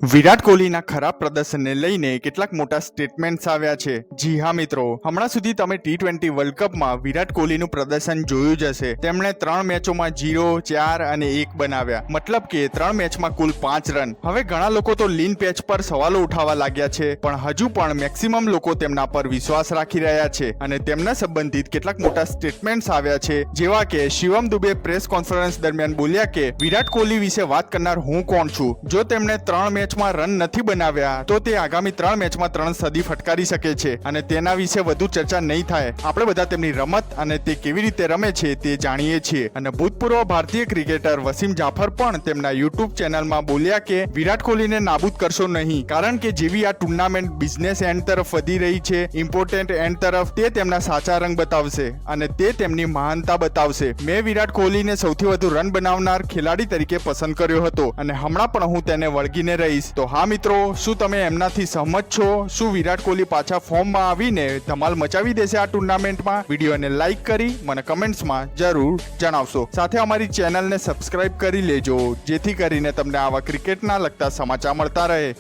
વિરાટ કોહલીના ખરાબ પ્રદર્શનને લઈને કેટલાક મોટા સ્ટેટમેન્ટ્સ આવ્યા છે। જી હા મિત્રો, હમણાં સુધી તમે T20 વર્લ્ડ કપમાં વિરાટ કોહલીનું પ્રદર્શન જોયું જ હશે। તેમણે 3 મેચોમાં 0, 4 અને 1 બનાવ્યા, મતલબ કે 3 મેચમાં કુલ 5 રન। હવે ઘણા લોકો તો લીન પેચ પર સવાલો ઉઠાવવા લાગ્યા છે, પણ હજુ પણ મેક્સિમમ લોકો તેમના પર વિશ્વાસ રાખી રહ્યા છે અને તેમના સંબંધિત કેટલાક મોટા સ્ટેટમેન્ટ્સ આવ્યા છે, જેવા કે શિવમ દુબે પ્રેસ કોન્ફરન્સ દરમિયાન બોલ્યા કે વિરાટ કોહલી વિશે વાત કરનાર હું કોણ છું? જો તેમણે 3 મેચમાં રન નથી બનાવ્યા તો તે આગામી 3 મેચમાં 3 સદી ફટકારી શકે છે અને તેના વિશે વધુ ચર્ચા નહીં થાય। આપણે બધા તેમની રમત અને તે કેવી રીતે રમે છે તે જાણીએ છીએ। અને ભૂતપૂર્વ ભારતીય ક્રિકેટર વસીમ જાફર પણ તેમના યુટ્યુબ ચેનલમાં બોલ્યા કે વિરાટ કોહલીને નાબૂદ કરશો નહીં, કારણ કે જેવી આ ટુર્નામેન્ટ બિઝનેસ એન્ડ તરફ વધી રહી છે, ઇમ્પોર્ટન્ટ એન્ડ તરફ, તે તેમના સાચા રંગ બતાવશે અને તે તેમની મહાનતા બતાવશે। મેં વિરાટ કોહલીને સૌથી વધુ રન બનાવનાર ખેલાડી તરીકે પસંદ કર્યો હતો અને હમણાં પણ હું તેને વળગીને રહીશ। તો હા મિત્રો, શું તમે એમનાથી સહમત છો? શું વિરાટ કોહલી પાછા ફોર્મમાં આવીને ધમાલ મચાવી દેશે આ ટુર્નામેન્ટમાં? વિડીયોને લાઈક કરી મને કમેન્ટ્સમાં જરૂર જણાવશો। સાથે અમારી ચેનલને સબસ્ક્રાઇબ કરી લેજો, જેથી કરીને તમને આવા ક્રિકેટના લગતા સમાચાર મળતા રહે।